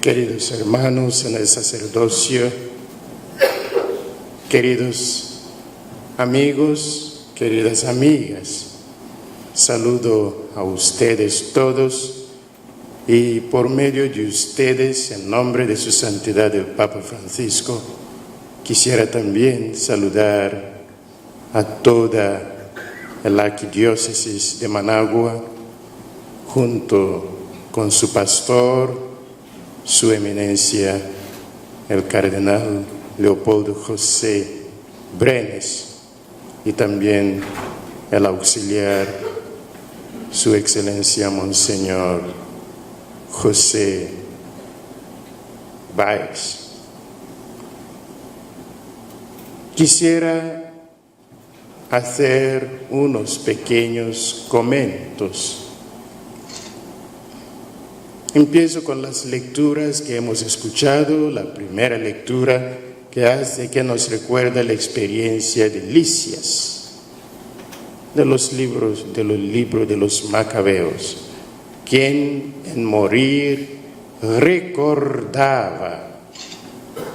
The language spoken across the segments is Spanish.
Queridos hermanos en el sacerdocio, queridos amigos, queridas amigas, saludo a ustedes todos y por medio de ustedes, en nombre de su santidad el Papa Francisco, quisiera también saludar a toda la arquidiócesis de Managua, junto con su pastor, su eminencia, el cardenal Leopoldo José Brenes, y también el auxiliar, su excelencia Monseñor José Báez. Quisiera hacer unos pequeños comentarios. Empiezo con las lecturas que hemos escuchado. La primera lectura que nos recuerda la experiencia de Lisias, de los libros de los Macabeos, quien en morir recordaba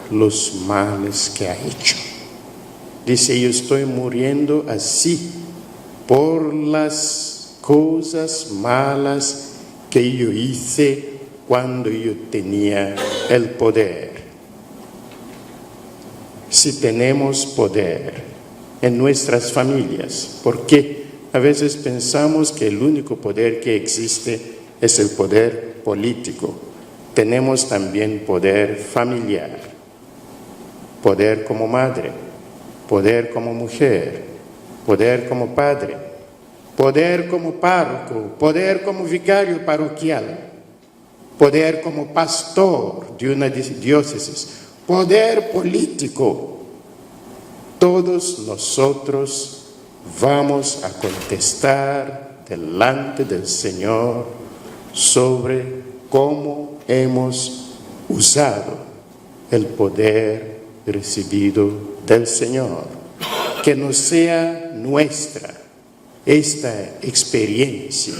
los males que ha hecho. Dice: yo estoy muriendo así por las cosas malas que yo hice cuando yo tenía el poder. Si tenemos poder en nuestras familias, porque a veces pensamos que el único poder que existe es el poder político, tenemos también poder familiar, poder como madre, poder como mujer, poder como padre, poder como párroco, poder como vicario parroquial, poder como pastor de una diócesis, poder político. Todos nosotros vamos a contestar delante del Señor sobre cómo hemos usado el poder recibido del Señor. Que no sea nuestra esta experiencia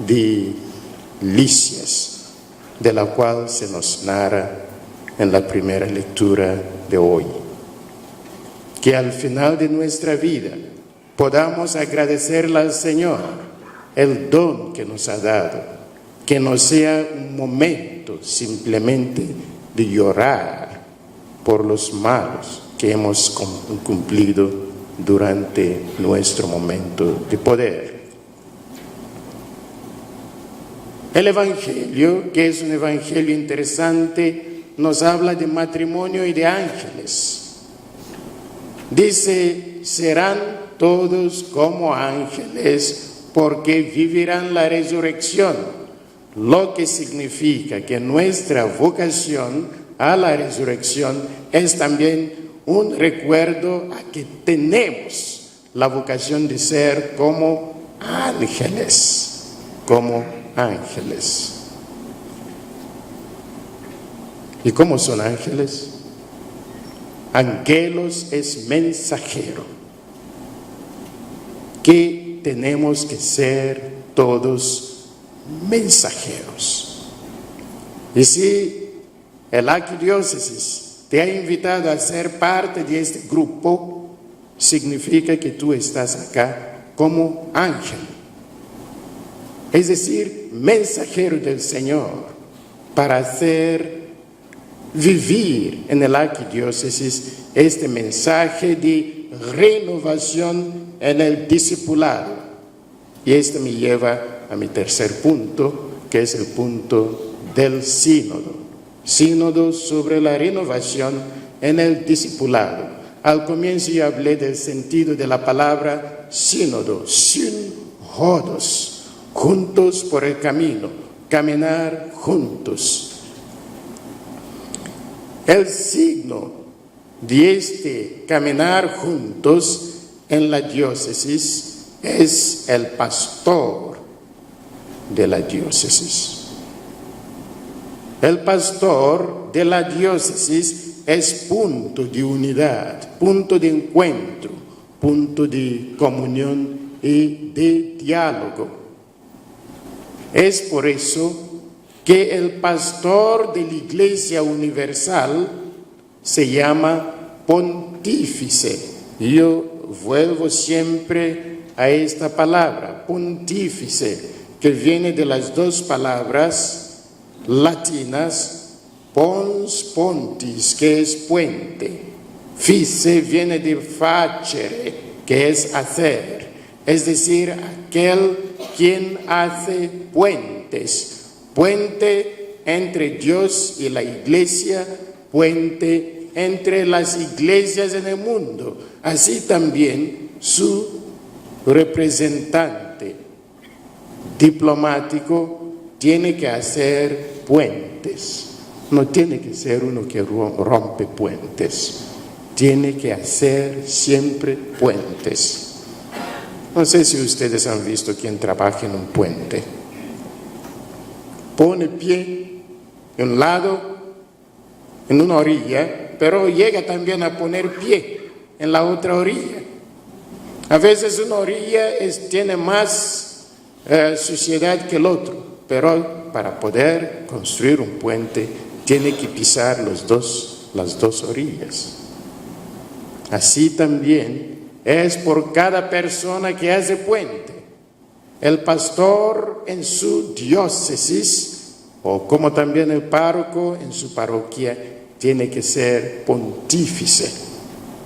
de Lisias, de la cual se nos narra en la primera lectura de hoy. Que al final de nuestra vida podamos agradecerle al Señor el don que nos ha dado, que no sea un momento simplemente de llorar por los malos que hemos cumplido durante nuestro momento de poder. El Evangelio, que es un Evangelio interesante, nos habla de matrimonio y de ángeles. Dice: serán todos como ángeles porque vivirán la resurrección, lo que significa que nuestra vocación a la resurrección es también un recuerdo a que tenemos la vocación de ser como ángeles, como ángeles. ¿Y cómo son ángeles? Angelos es mensajero, que tenemos que ser todos mensajeros. Y si el arquidiócesis te ha invitado a ser parte de este grupo, significa que tú estás acá como ángel, es decir, mensajero del Señor, para hacer vivir en el arquidiócesis este mensaje de renovación en el discipulado. Y esto me lleva a mi tercer punto, que es el punto del sínodo. Sínodo sobre la renovación en el discipulado. Al comienzo yo hablé del sentido de la palabra sínodo, syn-hodos, juntos por el camino, caminar juntos. El signo de este caminar juntos en la diócesis es el pastor de la diócesis. El pastor de la diócesis es punto de unidad, punto de encuentro, punto de comunión y de diálogo. Es por eso que el pastor de la Iglesia Universal se llama pontífice. Yo vuelvo siempre a esta palabra, pontífice, que viene de las dos palabras latinas, pons, pontis, que es puente. Fice viene de facere, que es hacer, es decir, aquel quien hace puentes. Puente entre Dios y la Iglesia, puente entre las iglesias en el mundo. Así también su representante diplomático tiene que hacer puentes. No tiene que ser uno que rompe puentes. Tiene que hacer siempre puentes. No sé si ustedes han visto quien trabaja en un puente. Pone pie en un lado, en una orilla, pero llega también a poner pie en la otra orilla. A veces una orilla tiene más suciedad que el otro, pero para poder construir un puente tiene que pisar las dos orillas. Así también es por cada persona que hace puente. El pastor en su diócesis, o como también el párroco en su parroquia, tiene que ser pontífice,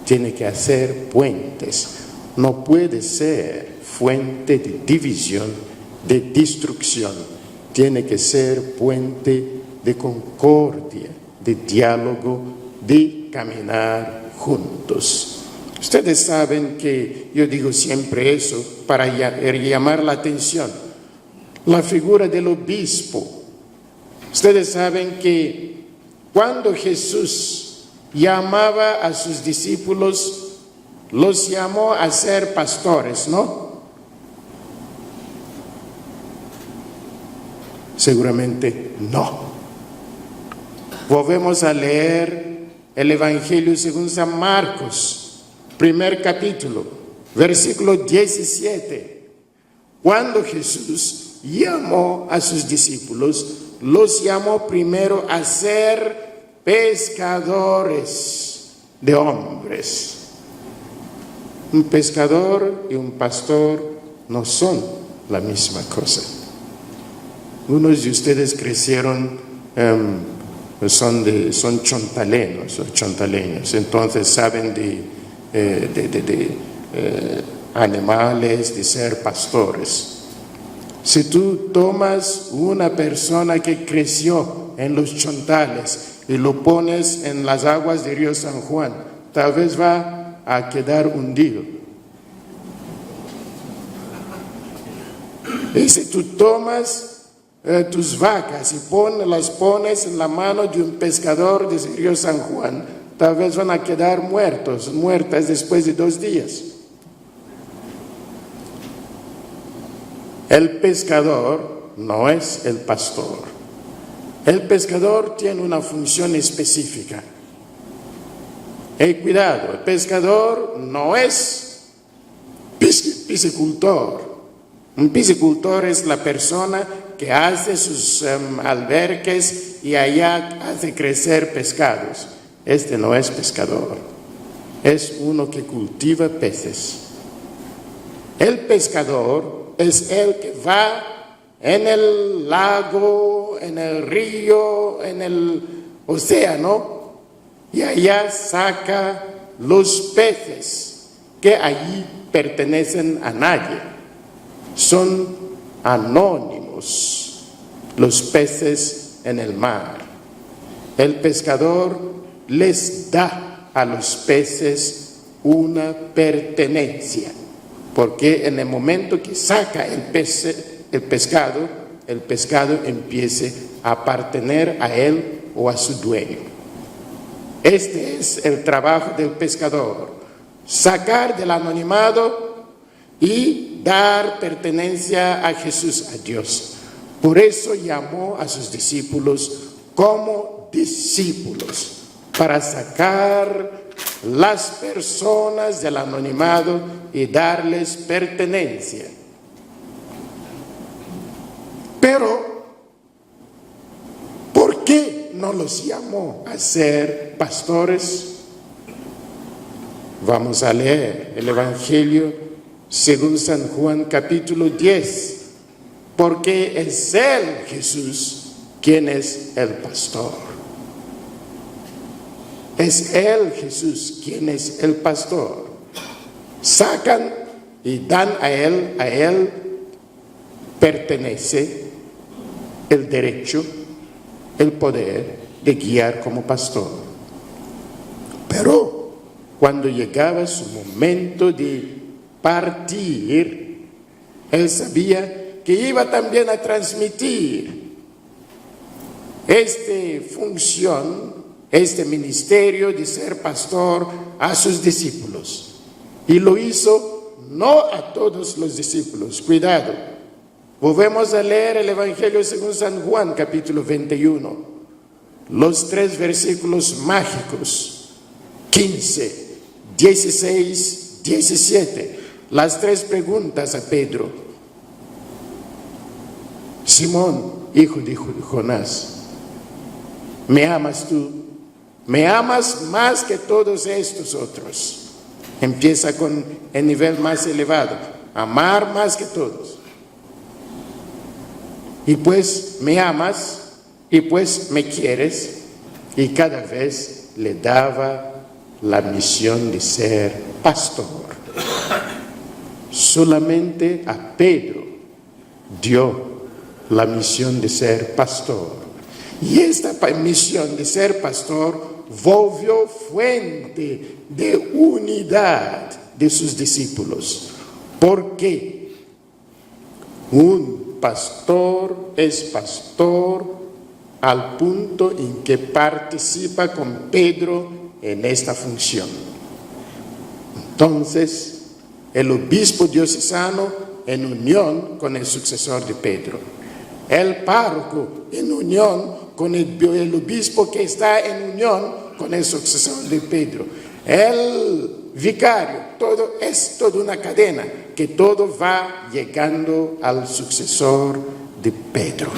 tiene que hacer puentes. No puede ser fuente de división, de destrucción. Tiene que ser puente de concordia, de diálogo, de caminar juntos. Ustedes saben que yo digo siempre eso para llamar la atención. La figura del obispo. Ustedes saben que cuando Jesús llamaba a sus discípulos, los llamó a ser pastores, ¿no? Seguramente no. Volvemos a leer el Evangelio según San Marcos. Primer capítulo, versículo 17. Cuando Jesús llamó a sus discípulos, los llamó primero a ser pescadores de hombres. Un pescador y un pastor no son la misma cosa. Unos de ustedes crecieron, son chontaleños, entonces saben de animales, de ser pastores. Si tú tomas una persona que creció en los chontales y lo pones en las aguas del río San Juan, tal vez va a quedar hundido. Y si tú tomas tus vacas y las pones en la mano de un pescador del río San Juan, tal vez van a quedar muertas después de 2 días. El pescador no es el pastor. El pescador tiene una función específica. Cuidado, el pescador no es piscicultor. Un piscicultor es la persona que hace sus alberques y allá hace crecer pescados. Este no es pescador, es uno que cultiva peces. El pescador es el que va en el lago, en el río, en el océano y allá saca los peces que allí pertenecen a nadie. Son anónimos los peces en el mar. El pescador les da a los peces una pertenencia, porque en el momento que saca el pescado empiece a apartener a él o a su dueño. Este es el trabajo del pescador, sacar del anonimato y dar pertenencia a Jesús, a Dios. Por eso llamó a sus discípulos como discípulos, para sacar las personas del anonimato y darles pertenencia. Pero no los llamó a ser pastores? Vamos a leer el Evangelio según San Juan capítulo 10, porque es Él, Jesús, quien es el pastor. Es Él, Jesús, quien es el pastor. Sacan y dan a Él pertenece el derecho, el poder de guiar como pastor. Pero cuando llegaba su momento de partir, Él sabía que iba también a transmitir esta función, este ministerio de ser pastor a sus discípulos. Y lo hizo no a todos los discípulos. Cuidado. Volvemos a leer el Evangelio según San Juan, capítulo 21. Los 3 versículos mágicos, 15, 16, 17. Las 3 preguntas a Pedro. Simón, hijo de Jonás, ¿me amas tú? ¿Me amas más que todos estos otros? Empieza con el nivel más elevado, amar más que todos. Y pues me amas, y pues me quieres, y cada vez le daba la misión de ser pastor. Solamente a Pedro dio la misión de ser pastor. Y esta misión de ser pastor volvió fuente de unidad de sus discípulos. Porque un pastor es pastor al punto en que participa con Pedro en esta función. Entonces, el obispo diocesano en unión con el sucesor de Pedro. El párroco en unión con el obispo que está en unión con el sucesor de Pedro. El vicario, todo es toda una cadena que todo va llegando al sucesor de Pedro.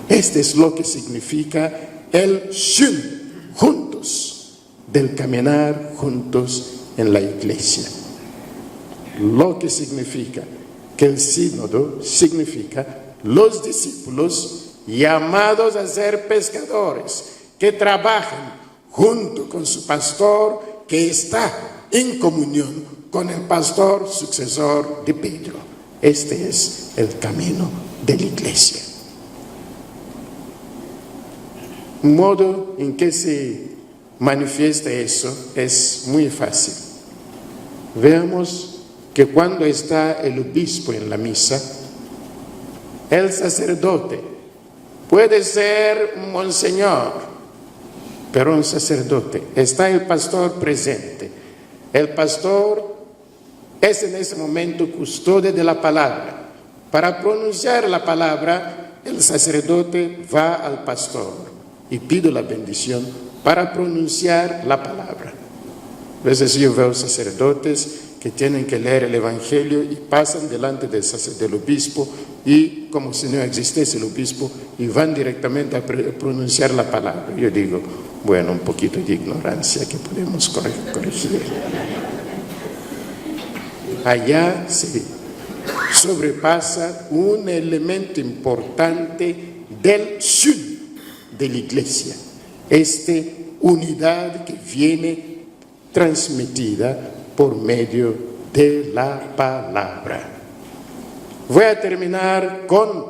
Este es lo que significa el shun, juntos, del caminar juntos en la iglesia. Lo que significa que el sínodo significa los discípulos llamados a ser pescadores, que trabajan junto con su pastor, que está en comunión con el pastor sucesor de Pedro. Este es el camino de la iglesia. Un modo en que se manifiesta eso es muy fácil. Veamos que cuando está el obispo en la misa, el sacerdote puede ser un monseñor, pero un sacerdote. Está el pastor presente. El pastor es en ese momento custodio de la palabra. Para pronunciar la palabra, el sacerdote va al pastor y pide la bendición para pronunciar la palabra. A veces yo veo sacerdotes que tienen que leer el Evangelio y pasan delante del obispo y como si no existiese el obispo y van directamente a pronunciar la palabra. Yo digo, bueno, un poquito de ignorancia que podemos corregir. Allá se sobrepasa un elemento importante del shun de la iglesia, esta unidad que viene transmitida por medio de la palabra. Voy a terminar con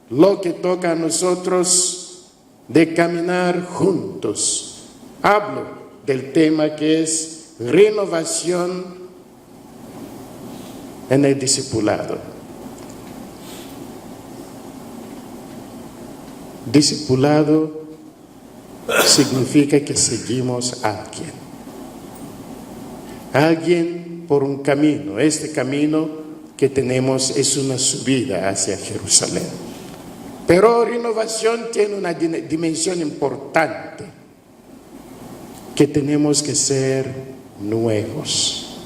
lo que toca a nosotros de caminar juntos. Hablo del tema que es renovación en el discipulado. Discipulado significa que seguimos a alguien por un camino. Este camino que tenemos es una subida hacia Jerusalén. Pero renovación tiene una dimensión importante, que tenemos que ser nuevos.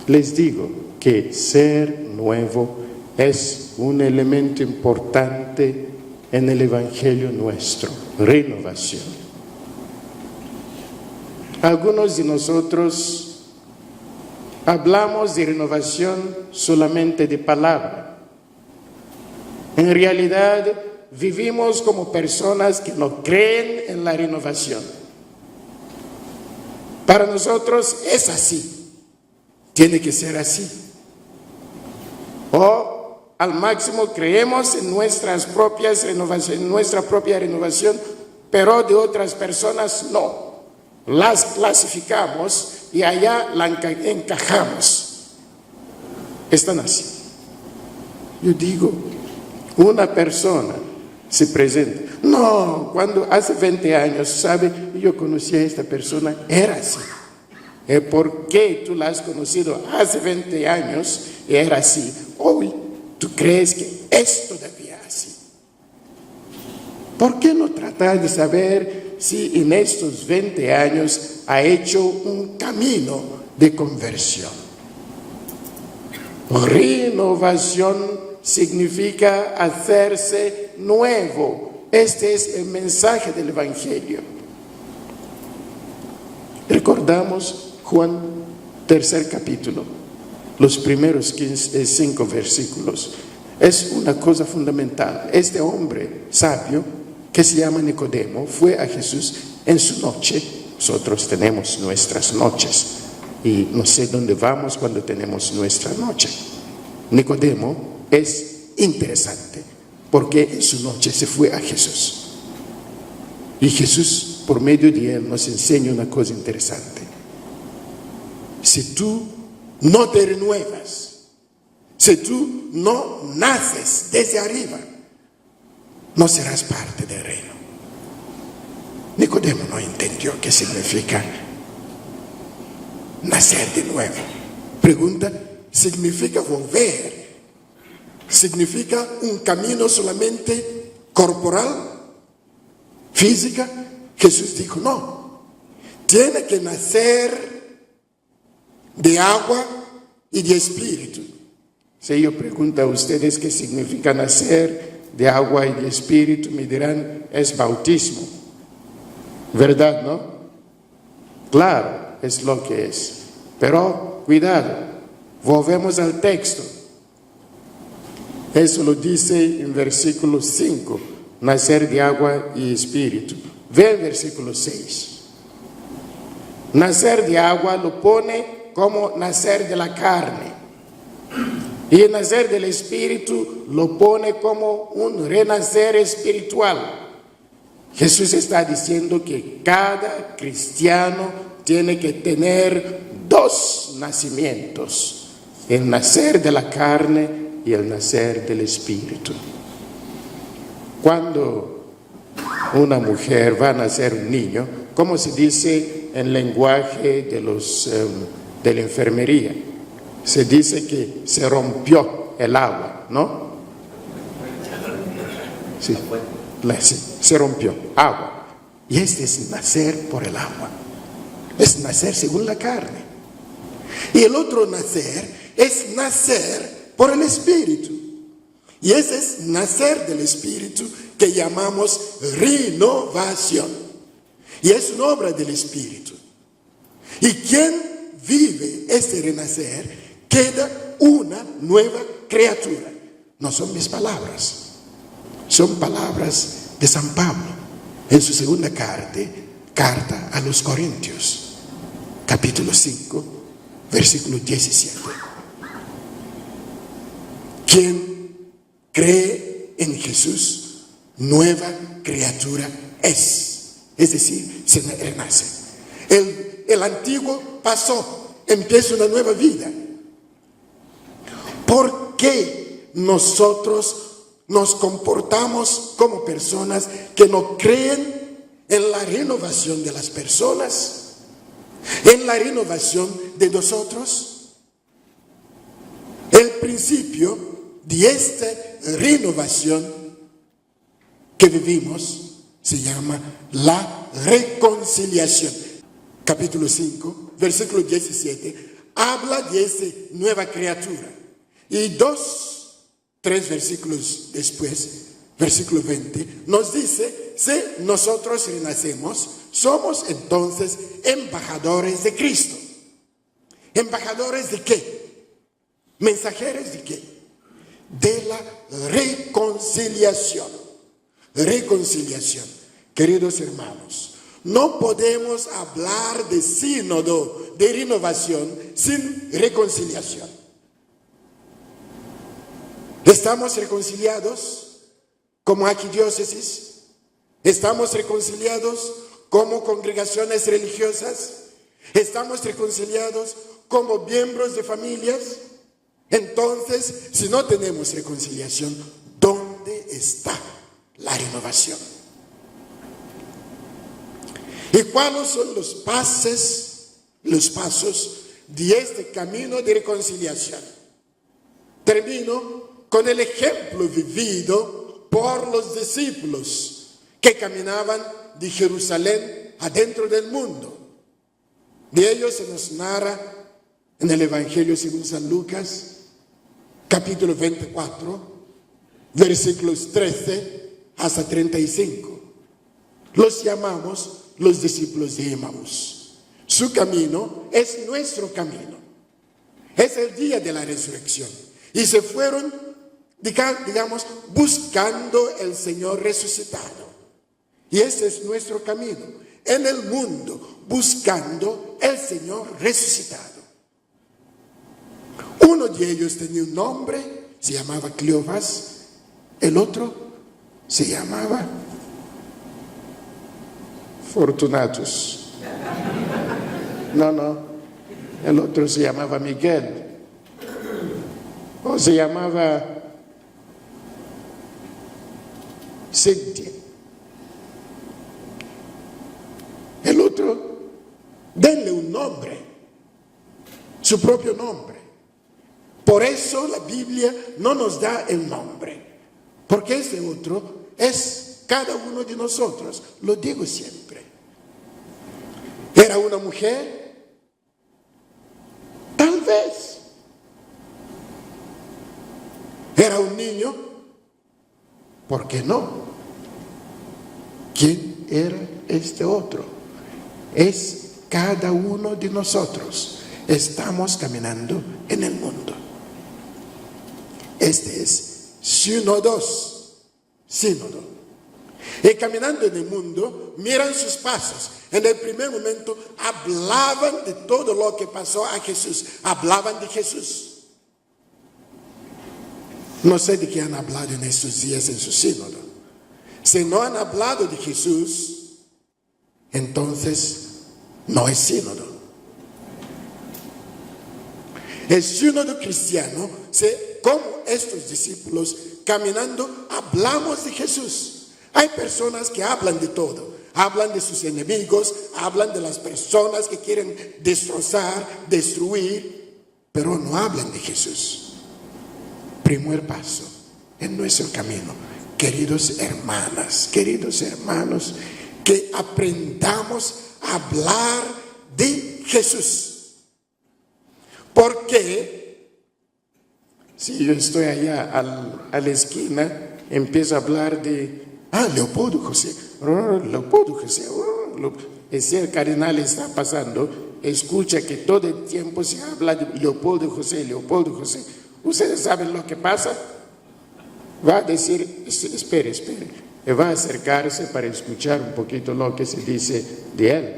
Les digo que ser nuevo es un elemento importante en el Evangelio nuestro, renovación. Algunos de nosotros hablamos de renovación solamente de palabra. En realidad, vivimos como personas que no creen en la renovación. Para nosotros es así, tiene que ser así. O al máximo creemos en nuestras propias renovaciones, en nuestra propia renovación, pero de otras personas no. Las clasificamos y allá la encajamos. Están así. Yo digo, una persona se presenta. No, cuando hace 20 años, ¿sabe? Yo conocí a esta persona, era así. ¿Por qué tú la has conocido hace 20 años y era así? Hoy tú crees que es todavía así. ¿Por qué no tratar de saber si en estos 20 años ha hecho un camino de conversión? Renovación significa hacerse nuevo. Este es el mensaje del Evangelio. Recordamos Juan, 3 capítulo, los primeros 5 versículos. Es una cosa fundamental. Este hombre sabio, que se llama Nicodemo, fue a Jesús en su noche. Nosotros tenemos nuestras noches y no sé dónde vamos cuando tenemos nuestra noche. Nicodemo es interesante porque en su noche se fue a Jesús. Y Jesús, por medio de él, nos enseña una cosa interesante. Si tú no te renuevas, si tú no naces desde arriba, no serás parte del reino. Nicodemo no entendió qué significa nacer de nuevo. Pregunta, ¿significa volver? ¿Significa un camino solamente corporal, física? Jesús dijo, no. Tiene que nacer de agua y de espíritu. Si yo pregunto a ustedes qué significa nacer de agua y de espíritu, me dirán, es bautismo. ¿Verdad, no? Claro, es lo que es. Pero, cuidado, volvemos al texto. Eso lo dice en versículo 5, nacer de agua y espíritu. Ve el versículo 6. Nacer de agua lo pone como nacer de la carne. Y el nacer del espíritu lo pone como un renacer espiritual. Jesús está diciendo que cada cristiano tiene que tener 2 nacimientos. El nacer de la carne y el nacer del espíritu. Cuando una mujer va a nacer un niño, ¿cómo se dice en lenguaje de la enfermería? Se dice que se rompió el agua, ¿no? Sí, se rompió agua. Y este es nacer por el agua. Es nacer según la carne. Y el otro nacer es nacer por el espíritu. Y ese es nacer del espíritu que llamamos renovación. Y es una obra del espíritu. Y quien vive este renacer queda una nueva criatura. No son mis palabras, son palabras de San Pablo en su segunda carta a los Corintios, capítulo 5, versículo 17. Quien cree en Jesús, nueva criatura es decir, se renace. El antiguo pasó, empieza una nueva vida. ¿Por qué nosotros nos comportamos como personas que no creen en la renovación de las personas, en la renovación de nosotros? El principio de esta renovación que vivimos se llama la reconciliación. Capítulo 5, versículo 17, habla de esa nueva criatura. Y 3 versículos después, versículo 20, nos dice, si nosotros renacemos, somos entonces embajadores de Cristo. ¿Embajadores de qué? ¿Mensajeros de qué? De la reconciliación. Reconciliación. Queridos hermanos, no podemos hablar de sínodo, de renovación, sin reconciliación. ¿Estamos reconciliados como arquidiócesis? ¿Estamos reconciliados como congregaciones religiosas? ¿Estamos reconciliados como miembros de familias? Entonces, si no tenemos reconciliación, ¿dónde está la renovación? ¿Y cuáles son los pasos de este camino de reconciliación? Termino con el ejemplo vivido por los discípulos que caminaban de Jerusalén adentro del mundo. De ellos se nos narra en el Evangelio según San Lucas, capítulo 24, versículos 13 hasta 35. Los llamamos los discípulos de Emaús. Su camino es nuestro camino. Es el día de la resurrección. Y se fueron, digamos, buscando el Señor resucitado. Y ese es nuestro camino. En el mundo, buscando el Señor resucitado. Uno de ellos tenía un nombre, se llamaba Cleofas. El otro se llamaba Fortunatus. No. El otro se llamaba Miguel. O se llamaba Cintia. El otro, denle un nombre, su propio nombre. Por eso la Biblia no nos da el nombre, porque ese otro es cada uno de nosotros, lo digo siempre. ¿Era una mujer? Tal vez. ¿Era un niño? ¿Por qué no? ¿Quién era este otro? Es cada uno de nosotros. Estamos caminando en el mundo. Este es sínodo. Y caminando en el mundo, miran sus pasos. En el primer momento hablaban de todo lo que pasó a Jesús. Hablaban de Jesús. No sé de qué han hablado en estos días en su sínodo. Si no han hablado de Jesús, entonces no es sínodo. El sínodo cristiano, como estos discípulos, caminando, hablamos de Jesús. Hay personas que hablan de todo. Hablan de sus enemigos, hablan de las personas que quieren destrozar, destruir, pero no hablan de Jesús. Primer paso en nuestro camino. Queridos hermanos, que aprendamos a hablar de Jesús. Porque si yo estoy allá a la esquina, empiezo a hablar de Leopoldo José. Si el cardenal está pasando, escucha que todo el tiempo se habla de Leopoldo José. ¿Ustedes saben lo que pasa? Va a decir, espere, y va a acercarse para escuchar un poquito lo que se dice de él.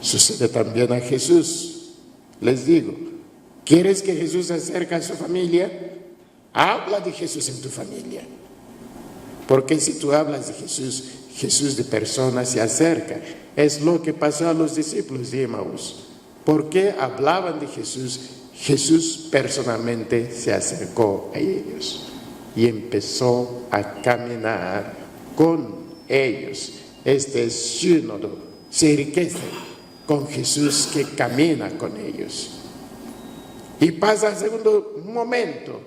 Sucede también a Jesús. Les digo, ¿quieres que Jesús se acerque a su familia? Habla de Jesús en tu familia. Porque si tú hablas de Jesús, Jesús de persona se acerca. Es lo que pasó a los discípulos de Emaús. ¿Por qué hablaban de Jesús? Jesús personalmente se acercó a ellos y empezó a caminar con ellos. Este sínodo se enriquece con Jesús que camina con ellos. Y pasa al segundo momento.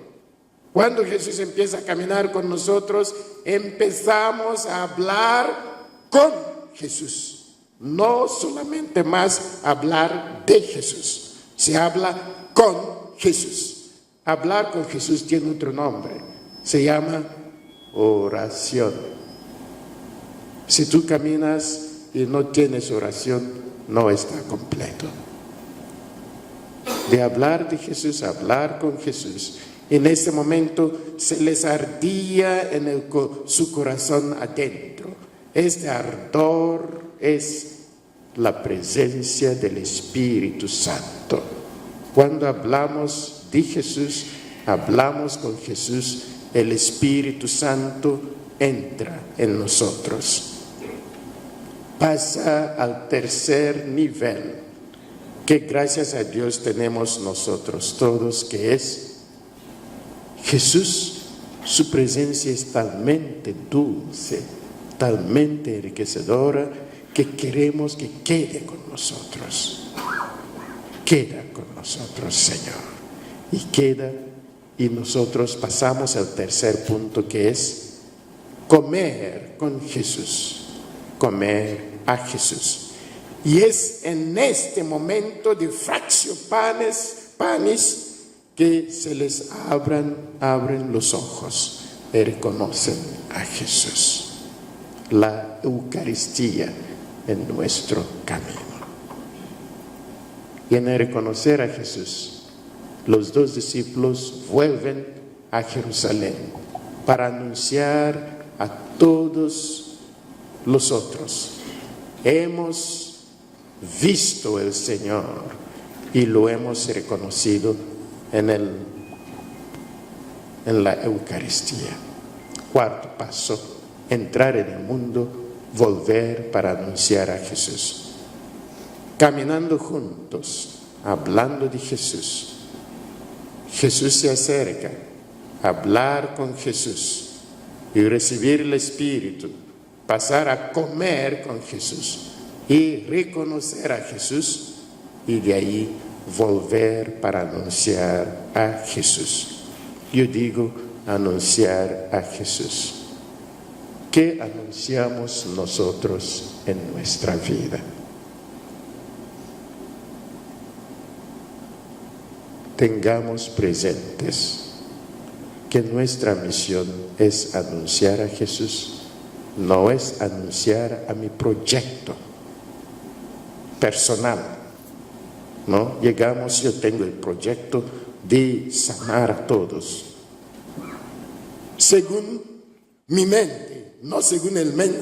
Cuando Jesús empieza a caminar con nosotros, empezamos a hablar con Jesús. No solamente más hablar de Jesús, se habla con Jesús. Hablar con Jesús tiene otro nombre, se llama oración. Si tú caminas y no tienes oración, no está completo. De hablar de Jesús, hablar con Jesús. En ese momento se les ardía en su corazón adentro. Este ardor es la presencia del Espíritu Santo. Cuando hablamos de Jesús, hablamos con Jesús, el Espíritu Santo entra en nosotros. Pasa al tercer nivel, que gracias a Dios tenemos nosotros todos, que es Jesús. Su presencia es talmente dulce, talmente enriquecedora, que queremos que quede con nosotros. Queda con nosotros, Señor. Y queda, y nosotros pasamos al tercer punto, que es comer con Jesús. Comer a Jesús. Y es en este momento de fractio panis, que se les abren los ojos y reconocen a Jesús. La Eucaristía en nuestro camino. Y en el reconocer a Jesús, los dos discípulos vuelven a Jerusalén para anunciar a todos los otros: hemos visto al Señor y lo hemos reconocido en la Eucaristía. Cuarto paso: entrar en el mundo, volver para anunciar a Jesús. Caminando juntos, hablando de Jesús. Jesús se acerca, hablar con Jesús y recibir el Espíritu, pasar a comer con Jesús y reconocer a Jesús, y de ahí volver para anunciar a Jesús. Yo digo anunciar a Jesús. ¿Qué anunciamos nosotros en nuestra vida? Tengamos presentes que nuestra misión es anunciar a Jesús, no es anunciar a mi proyecto personal, ¿no? Llegamos, yo tengo el proyecto de sanar a todos, según mi mente, no según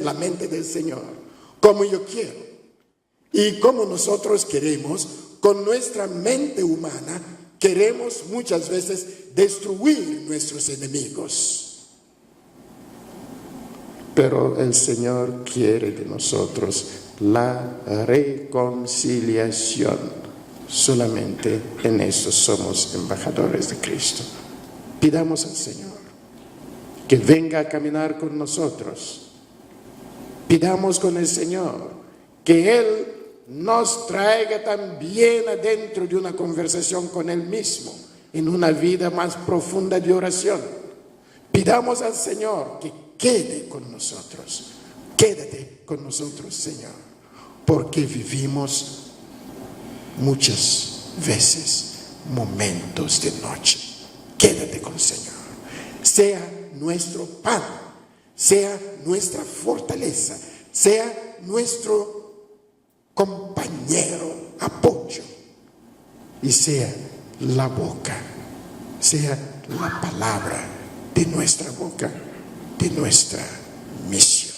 la mente del Señor, como yo quiero y como nosotros queremos. Con nuestra mente humana queremos muchas veces destruir nuestros enemigos, pero el Señor quiere de nosotros la reconciliación. Solamente en eso somos embajadores de Cristo. Pidamos al Señor que venga a caminar con nosotros. Pidamos con el Señor que Él nos traiga también adentro de una conversación con Él mismo, en una vida más profunda de oración. Pidamos al Señor que quede con nosotros. Quédate con nosotros, Señor, porque vivimos muchas veces momentos de noche. Quédate con el Señor. Sea nuestro pan, sea nuestra fortaleza, sea nuestro compañero, apoyo, y sea la boca, sea la palabra de nuestra boca, de nuestra misión.